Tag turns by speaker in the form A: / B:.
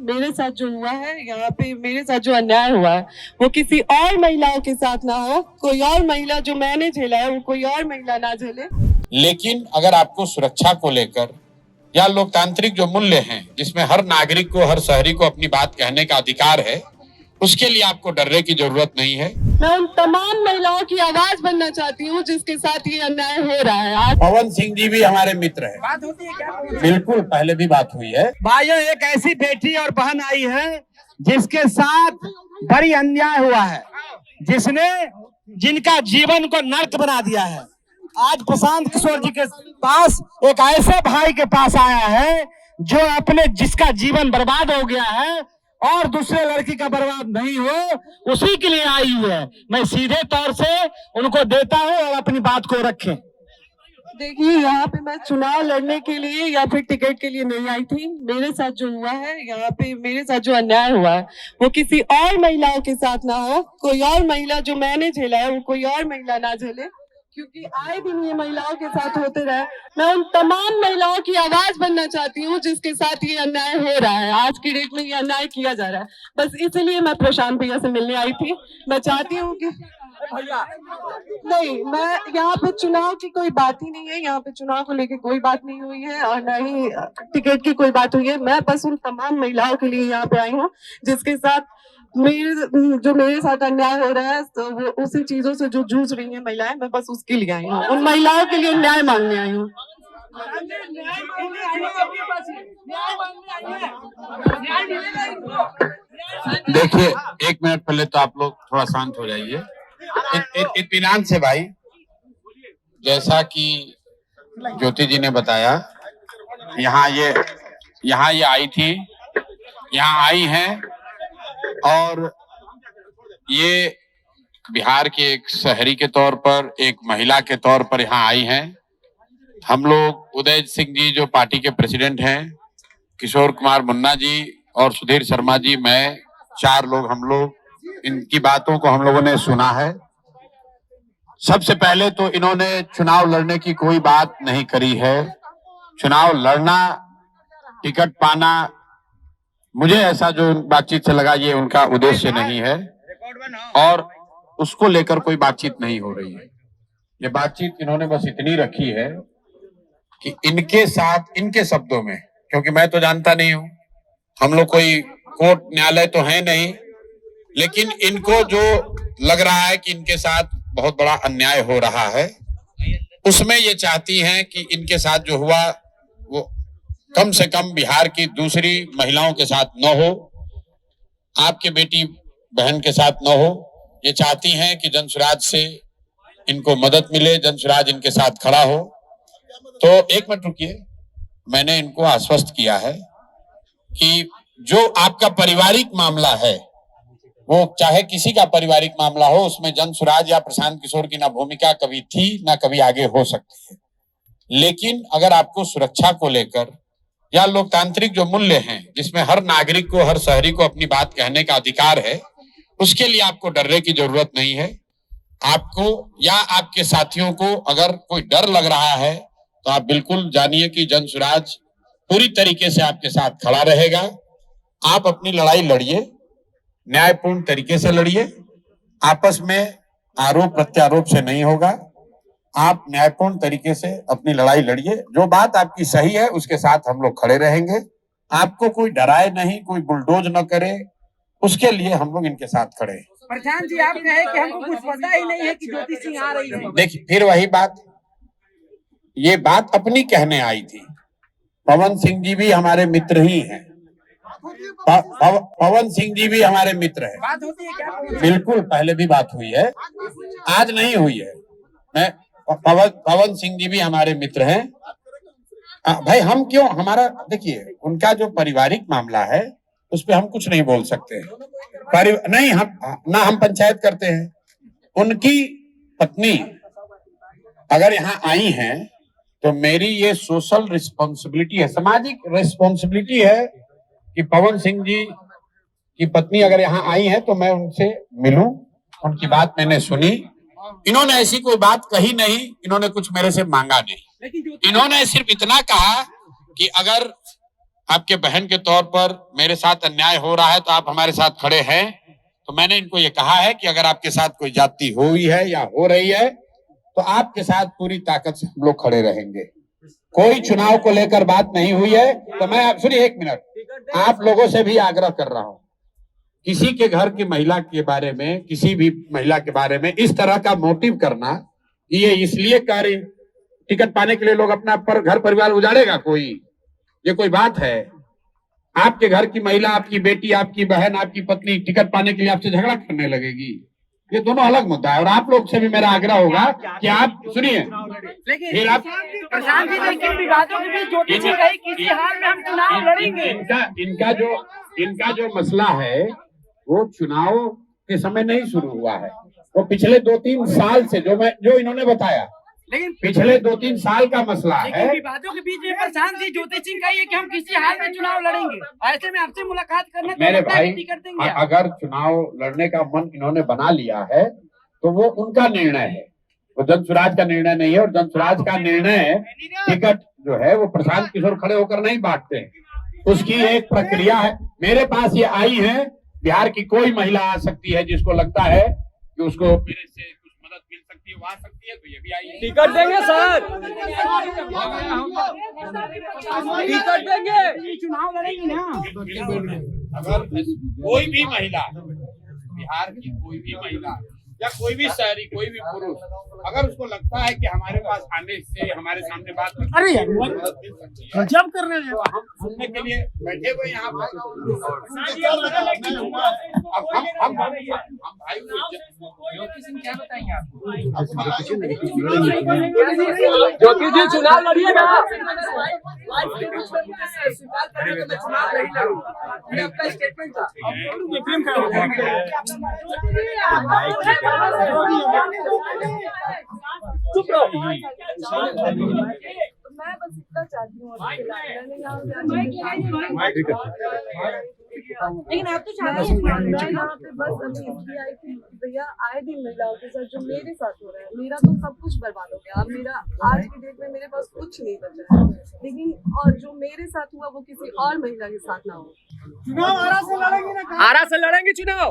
A: मेरे साथ जो हुआ है, यहाँ पे मेरे साथ जो अन्याय हुआ है वो किसी और महिलाओं के साथ ना हो। कोई और महिला जो मैंने झेला है वो कोई और महिला ना झेले।
B: लेकिन अगर आपको सुरक्षा को लेकर या लोकतांत्रिक जो मूल्य हैं जिसमें हर नागरिक को, हर शहरी को अपनी बात कहने का अधिकार है, उसके लिए आपको डरने की जरूरत नहीं है।
A: मैं उन तमाम महिलाओं की आवाज बनना चाहती हूँ जिसके साथ ये अन्याय हो रहा है। आज
B: पवन सिंह जी भी हमारे मित्र हैं।
C: बात होती है क्या?
B: बिल्कुल, पहले भी बात हुई है।
C: भाइयों, एक ऐसी बेटी और बहन आई है जिसके साथ बड़ी अन्याय हुआ है, जिनका जीवन को नर्क बना दिया है। आज प्रशांत किशोर जी के पास एक ऐसे भाई के पास आया है जो जिसका जीवन बर्बाद हो गया है और दूसरे लड़की का बर्बाद नहीं हो, उसी के लिए आई हुई है। मैं सीधे तौर से उनको देता हूं और अपनी बात को रखें।
A: देखिए, यहाँ पे मैं चुनाव लड़ने के लिए या फिर टिकट के लिए नहीं आई थी। मेरे साथ जो हुआ है, यहाँ पे मेरे साथ जो अन्याय हुआ है वो किसी और महिलाओं के साथ ना हो। कोई और महिला जो मैंने झेला है वो कोई और महिला ना झेले, क्योंकि आए दिन ये महिलाओं के साथ होते रहे। मैं उन तमाम महिलाओं की आवाज बनना चाहती हूँ जिसके साथ ये अन्याय हो रहा है। आज की डेट में ये अन्याय किया जा रहा है। बस इसलिए मैं प्रशांत भैया से मिलने आई थी। मैं चाहती हूँ कि नहीं, मैं यहाँ पे चुनाव की कोई बात ही नहीं है। यहाँ पे चुनाव को लेके कोई बात नहीं हुई है और न ही टिकट की कोई बात हुई है। मैं बस उन तमाम महिलाओं के लिए यहाँ पे आई हूँ जिसके साथ मेरे साथ अन्याय हो रहा है। तो वो उसी चीजों से जो जूझ रही है महिलाएं, मैं बस उसके लिए आई हूँ। उन महिलाओं के लिए न्याय मांगने आई हूँ।
B: देखिए, एक मिनट पहले तो आप लोग थोड़ा शांत हो जाइए, इत्मीनान से। भाई, जैसा कि ज्योति जी ने बताया, यहाँ ये आई थी, यहाँ आई हैं और ये बिहार के एक शहरी के तौर पर, एक महिला के तौर पर यहाँ आई हैं। हम लोग उदय सिंह जी जो पार्टी के प्रेसिडेंट हैं, किशोर कुमार मुन्ना जी और सुधीर शर्मा जी, मैं, 4 लोग, हम लोग इनकी बातों को हम लोगों ने सुना है। सबसे पहले तो इन्होंने चुनाव लड़ने की कोई बात नहीं करी है। चुनाव लड़ना, टिकट पाना, मुझे ऐसा जो बातचीत से लगा, ये उनका उद्देश्य नहीं है और उसको लेकर कोई बातचीत नहीं हो रही है। ये बातचीत इन्होंने बस इतनी रखी है कि इनके साथ, इनके शब्दों में, क्योंकि मैं तो जानता नहीं हूं, हम लोग कोई कोर्ट न्यायालय तो है नहीं, लेकिन इनको जो लग रहा है कि इनके साथ बहुत बड़ा अन्याय हो रहा है, उसमें ये चाहती हैं कि इनके साथ जो हुआ वो कम से कम बिहार की दूसरी महिलाओं के साथ न हो, आपके बेटी बहन के साथ न हो। ये चाहती हैं कि जनसुराज से इनको मदद मिले, जनसुराज इनके साथ खड़ा हो। तो एक मिनट रुकिए, मैंने इनको आश्वस्त किया है कि जो आपका पारिवारिक मामला है, वो चाहे किसी का पारिवारिक मामला हो, उसमें जनसुराज या प्रशांत किशोर की ना भूमिका कभी थी ना कभी आगे हो सकती है। लेकिन अगर आपको सुरक्षा को लेकर या लोकतांत्रिक जो मूल्य हैं जिसमें हर नागरिक को, हर शहरी को अपनी बात कहने का अधिकार है, उसके लिए आपको डरने की जरूरत नहीं है। आपको या आपके साथियों को अगर कोई डर लग रहा है तो आप बिल्कुल जानिए कि जनसुराज पूरी तरीके से आपके साथ खड़ा रहेगा। आप अपनी लड़ाई लड़िए, न्यायपूर्ण तरीके से लड़िए, आपस में आरोप प्रत्यारोप से नहीं होगा। आप न्यायपूर्ण तरीके से अपनी लड़ाई लड़िए, जो बात आपकी सही है उसके साथ हम लोग खड़े रहेंगे। आपको कोई डराए नहीं, कोई बुलडोज न करे, उसके लिए हम लोग इनके साथ खड़े हैं।
C: प्रशांत जी, आप कहे कि हमको कुछ पता ही नहीं है कि ज्योति सिंह आ रही है।
B: देखिए, फिर वही बात, ये बात अपनी कहने आई थी। पवन सिंह जी भी हमारे मित्र ही हैं। पवन सिंह जी भी हमारे मित्र हैं।
C: बात होती है क्या?
B: बिल्कुल, पहले भी बात हुई है, आज नहीं हुई है। मैं पवन सिंह जी भी हमारे मित्र हैं। भाई, हम क्यों, हमारा देखिए, उनका जो पारिवारिक मामला है उस पे हम कुछ नहीं बोल सकते। नहीं, हम पंचायत करते हैं। उनकी पत्नी अगर यहाँ आई हैं तो मेरी ये सोशल रिस्पॉन्सिबिलिटी है, सामाजिक रिस्पॉन्सिबिलिटी है कि पवन सिंह जी की पत्नी अगर यहाँ आई है तो मैं उनसे मिलूं, उनकी बात मैंने सुनी। इन्होंने ऐसी कोई बात कही नहीं, इन्होंने कुछ मेरे से मांगा नहीं। इन्होंने सिर्फ इतना कहा कि अगर आपके बहन के तौर पर मेरे साथ अन्याय हो रहा है तो आप हमारे साथ खड़े हैं, तो मैंने इनको ये कहा है कि अगर आपके साथ कोई जाति हुई है या हो रही है तो आपके साथ पूरी ताकत से हम लोग खड़े रहेंगे। कोई चुनाव को लेकर बात नहीं हुई है तो मैं सुनिए 1 मिनट, आप लोगों से भी आग्रह कर रहा हूं, किसी के घर की महिला के बारे में, किसी भी महिला के बारे में इस तरह का मोटिव करना, ये इसलिए कार्य टिकट पाने के लिए लोग अपना घर परिवार उजाड़ेगा कोई, ये कोई बात है? आपके घर की महिला, आपकी बेटी, आपकी बहन, आपकी पत्नी टिकट पाने के लिए आपसे झगड़ा करने लगेगी, ये दोनों अलग मुद्दा है। और आप लोग से भी मेरा आग्रह होगा कि आप सुनिए, फिर आप
D: प्रशांत जी, लेकिन विवादों के बीच ज्योति जी कही किसी हाल में हम चुनाव लड़ेंगे।
B: इनका जो मसला है वो चुनाव के समय नहीं शुरू हुआ है, वो पिछले 2-3 साल से जो इन्होंने बताया,
D: लेकिन
B: पिछले 2-3 साल का मसला है।
D: विवादों के बीच में प्रशांत जी ज्योति सिंह कही है कि हम किसी हाल में चुनाव लड़ेंगे, ऐसे में आपसे मुलाकात करने
B: मेरे भाई,
D: टिकट देंगे।
B: अगर चुनाव लड़ने का मन इन्होंने बना लिया है तो वो उनका निर्णय है, वो जन स्वराज का निर्णय नहीं है। और जन स्वराज का निर्णय टिकट जो है वो प्रशांत किशोर खड़े होकर नहीं बांटते हैं, उसकी एक प्रक्रिया है। मेरे पास ये आई है, बिहार की कोई महिला आ सकती है जिसको लगता है कि उसको मेरे से कुछ मदद मिल सकती है, वो आ सकती है, तो ये भी आई है।
D: टिकट देंगे सर, टिकट देंगे, चुनाव लड़ेंगे ना।
B: अगर कोई भी महिला, बिहार की कोई भी महिला या कोई भी शहरी, कोई भी पुरुष, अगर उसको लगता है कि हमारे पास आने से हमारे सामने बात
D: अरे यार गजब कर रहे हैं,
B: तो हम सुनने के लिए बैठे हुए यहाँ पर। अब हम भाई
D: ज्योति सिंह क्या बताएंगे आपको?
E: ज्योति जी चुनाव लड़िएगा।
D: चुप रहो।
F: मैं बस इतना चाहती हूँ, लेकिन आप तो चाहते हैं यहाँ पे बस अभी इसलिए आई थी भैया, आए दिन महिलाओं के साथ जो मेरे साथ हो रहा है, मेरा तो सब कुछ बर्बाद हो गया। अब मेरा आज की डेट में मेरे पास कुछ नहीं बचा है, लेकिन और जो मेरे साथ हुआ वो किसी और महिला के साथ ना हो।
D: चुनाव आरा से लड़ेंगे ना, आरा से लड़ेंगे चुनाव।